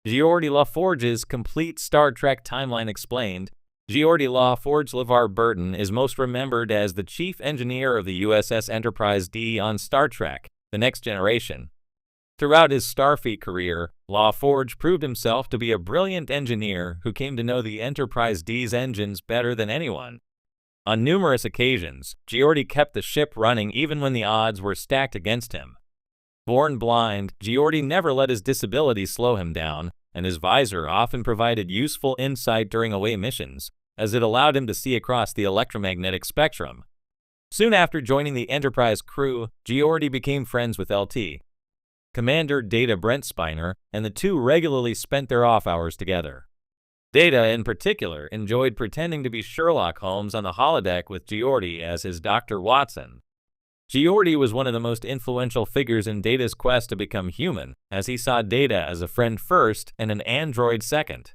Geordi LaForge's complete Star Trek timeline explained. Geordi LaForge LeVar Burton is most remembered as the chief engineer of the USS Enterprise D on Star Trek: The Next Generation. Throughout his Starfleet career, LaForge proved himself to be a brilliant engineer who came to know the Enterprise D's engines better than anyone. On numerous occasions, Geordi kept the ship running even when the odds were stacked against him. Born blind, Geordi never let his disability slow him down, and his visor often provided useful insight during away missions, as it allowed him to see across the electromagnetic spectrum. Soon after joining the Enterprise crew, Geordi became friends with LT Commander Data Brent Spiner, and the two regularly spent their off hours together. Data, in particular, enjoyed pretending to be Sherlock Holmes on the holodeck with Geordi as his Dr. Watson. Geordi was one of the most influential figures in Data's quest to become human, as he saw Data as a friend first and an android second.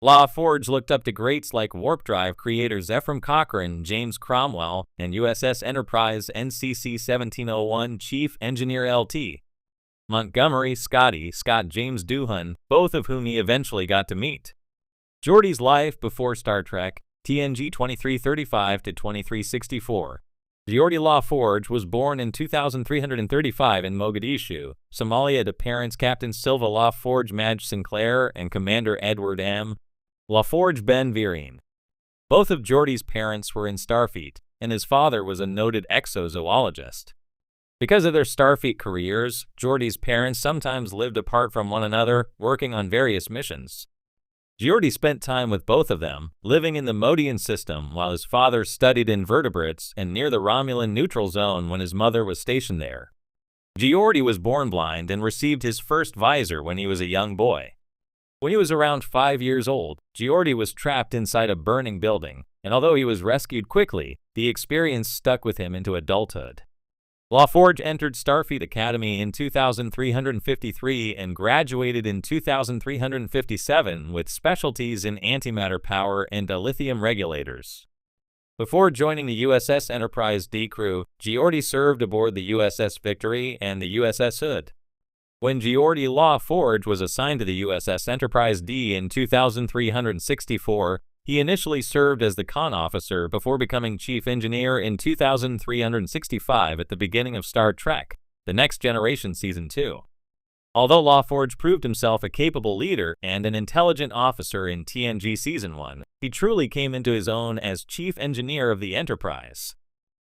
LaForge looked up to greats like Warp Drive creators Ephraim Cochrane, James Cromwell, and USS Enterprise NCC 1701 Chief Engineer LT Montgomery Scott James Doohan, both of whom he eventually got to meet. Geordi's life before Star Trek, TNG 2335-2364. Geordi LaForge was born in 2335 in Mogadishu, Somalia to parents Captain Silva LaForge Madge Sinclair and Commander Edward M. LaForge Ben Virine. Both of Geordi's parents were in Starfleet, and his father was a noted exozoologist. Because of their Starfleet careers, Geordi's parents sometimes lived apart from one another, working on various missions. Geordi spent time with both of them, living in the Modian system while his father studied invertebrates and near the Romulan neutral zone when his mother was stationed there. Geordi was born blind and received his first visor when he was a young boy. When he was around 5 years old, Geordi was trapped inside a burning building, and although he was rescued quickly, the experience stuck with him into adulthood. LaForge entered Starfleet Academy in 2353 and graduated in 2357 with specialties in antimatter power and dilithium regulators. Before joining the USS Enterprise D crew, Geordi served aboard the USS Victory and the USS Hood. When Geordi LaForge was assigned to the USS Enterprise D in 2364, he initially served as the con officer before becoming chief engineer in 2365 at the beginning of Star Trek: The Next Generation Season 2. Although LaForge proved himself a capable leader and an intelligent officer in TNG Season 1, he truly came into his own as chief engineer of the Enterprise.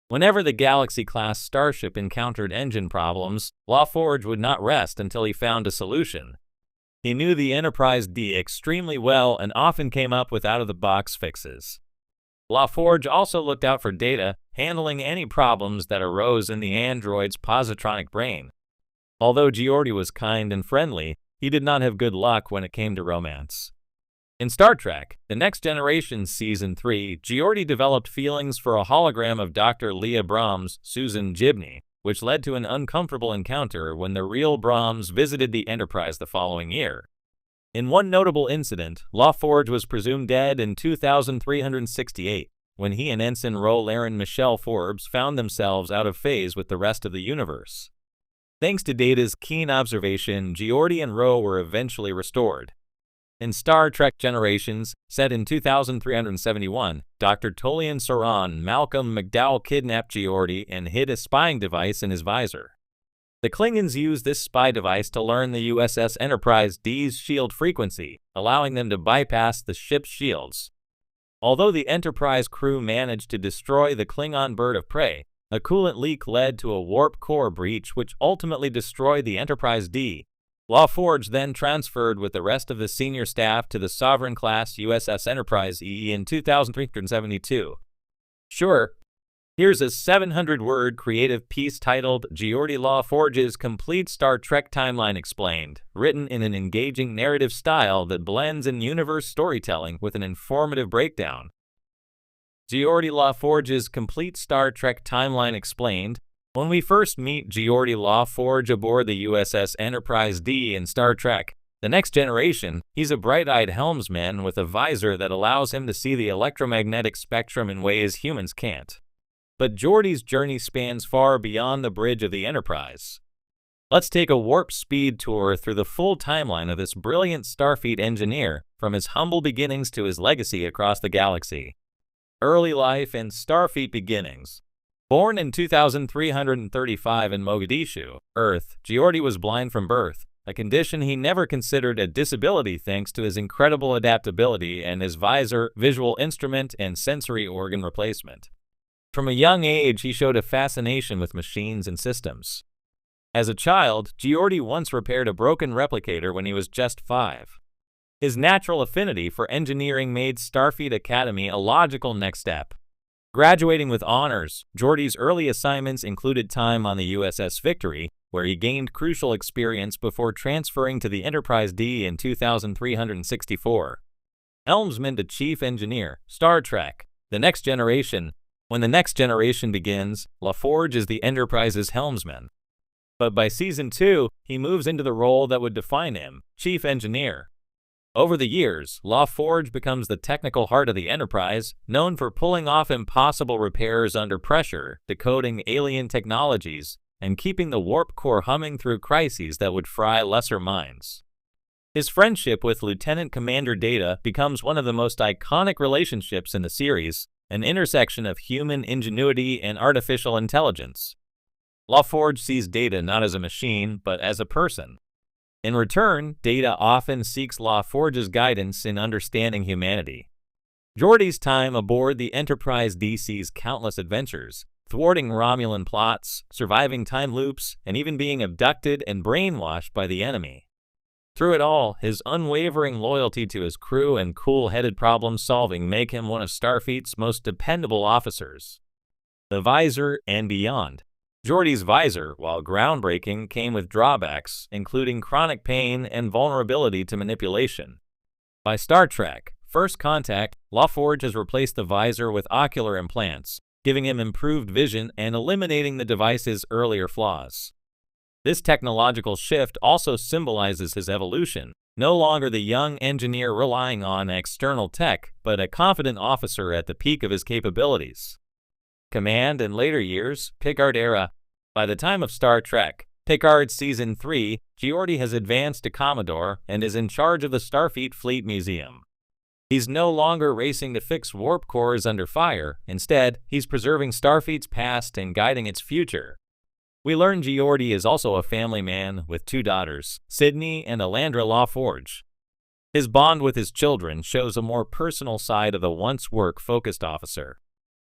Whenever the Galaxy-class starship encountered engine problems, LaForge would not rest until he found a solution. He knew the Enterprise D extremely well and often came up with out-of-the-box fixes. LaForge also looked out for Data, handling any problems that arose in the android's positronic brain. Although Geordi was kind and friendly, he did not have good luck when it came to romance. In Star Trek: The Next Generation Season 3, Geordi developed feelings for a hologram of Dr. Leah Brahms, Susan Gibney, which led to an uncomfortable encounter when the real Brahms visited the Enterprise the following year. In one notable incident, LaForge was presumed dead in 2368, when he and Ensign Ro Laren Michelle Forbes found themselves out of phase with the rest of the universe. Thanks to Data's keen observation, Geordi and Ro were eventually restored. In Star Trek Generations, set in 2371, Dr. Tolian Saran Malcolm McDowell kidnapped Geordi and hid a spying device in his visor. The Klingons used this spy device to learn the USS Enterprise D's shield frequency, allowing them to bypass the ship's shields. Although the Enterprise crew managed to destroy the Klingon bird of prey, a coolant leak led to a warp core breach which ultimately destroyed the Enterprise D. LaForge then transferred with the rest of the senior staff to the Sovereign-class USS Enterprise E in 2372. Sure, here's a 700-word creative piece titled Geordi LaForge's Complete Star Trek Timeline Explained, written in an engaging narrative style that blends in-universe storytelling with an informative breakdown. Geordi LaForge's Complete Star Trek Timeline Explained. When we first meet Geordi LaForge aboard the USS Enterprise D in Star Trek: The Next Generation, he's a bright-eyed helmsman with a visor that allows him to see the electromagnetic spectrum in ways humans can't. But Geordi's journey spans far beyond the bridge of the Enterprise. Let's take a warp speed tour through the full timeline of this brilliant Starfleet engineer, from his humble beginnings to his legacy across the galaxy. Early life and Starfleet beginnings. Born in 2335 in Mogadishu, Earth, Geordi was blind from birth, a condition he never considered a disability thanks to his incredible adaptability and his visor, visual instrument, and sensory organ replacement. From a young age, he showed a fascination with machines and systems. As a child, Geordi once repaired a broken replicator when he was just 5. His natural affinity for engineering made Starfleet Academy a logical next step. Graduating with honors, Geordi's early assignments included time on the USS Victory, where he gained crucial experience before transferring to the Enterprise D in 2364. Helmsman to Chief Engineer, Star Trek, The Next Generation. When the Next Generation begins, LaForge is the Enterprise's helmsman. But by Season 2, he moves into the role that would define him, Chief Engineer. Over the years, LaForge becomes the technical heart of the Enterprise, known for pulling off impossible repairs under pressure, decoding alien technologies, and keeping the warp core humming through crises that would fry lesser minds. His friendship with Lieutenant Commander Data becomes one of the most iconic relationships in the series, an intersection of human ingenuity and artificial intelligence. LaForge sees Data not as a machine, but as a person. In return, Data often seeks LaForge's guidance in understanding humanity. Geordi's time aboard the Enterprise D sees countless adventures, thwarting Romulan plots, surviving time loops, and even being abducted and brainwashed by the enemy. Through it all, his unwavering loyalty to his crew and cool-headed problem-solving make him one of Starfleet's most dependable officers. The Visor and beyond. Geordi's visor, while groundbreaking, came with drawbacks, including chronic pain and vulnerability to manipulation. By Star Trek: First Contact, LaForge has replaced the visor with ocular implants, giving him improved vision and eliminating the device's earlier flaws. This technological shift also symbolizes his evolution, no longer the young engineer relying on external tech, but a confident officer at the peak of his capabilities. Command in later years, Picard era. By the time of Star Trek, Picard Season 3, Geordi has advanced to Commodore and is in charge of the Starfleet Fleet Museum. He's no longer racing to fix warp cores under fire. Instead, he's preserving Starfleet's past and guiding its future. We learn Geordi is also a family man with 2 daughters, Sydney and Alandra LaForge. His bond with his children shows a more personal side of the once work-focused officer.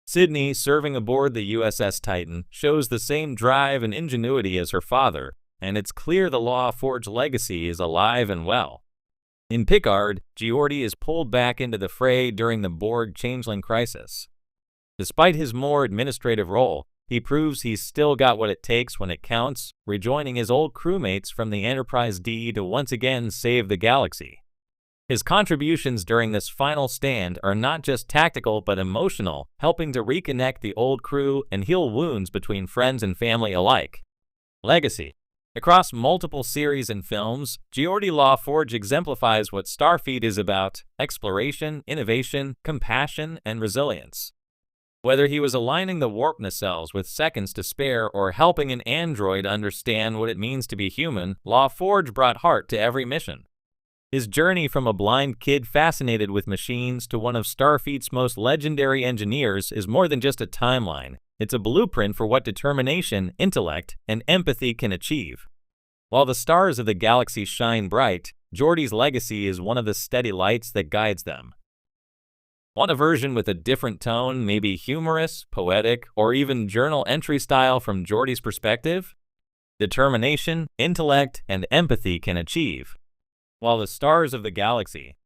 Sydney, serving aboard the USS Titan, shows the same drive and ingenuity as her father, and it's clear the LaForge legacy is alive and well. In Picard, Geordi is pulled back into the fray during the Borg Changeling crisis. Despite his more administrative role, he proves he's still got what it takes when it counts, rejoining his old crewmates from the Enterprise D to once again save the galaxy. His contributions during this final stand are not just tactical but emotional, helping to reconnect the old crew and heal wounds between friends and family alike. Legacy. Across multiple series and films, Geordi LaForge exemplifies what Starfleet is about: exploration, innovation, compassion, and resilience. Whether he was aligning the warp nacelles with seconds to spare or helping an android understand what it means to be human, LaForge brought heart to every mission. His journey from a blind kid fascinated with machines to one of Starfleet's most legendary engineers is more than just a timeline. It's a blueprint for what determination, intellect, and empathy can achieve. While the stars of the galaxy shine bright, Geordi's legacy is one of the steady lights that guides them. Want a version with a different tone, maybe humorous, poetic, or even journal entry style from Geordi's perspective? Determination, intellect, and empathy can achieve. While the stars of the galaxy,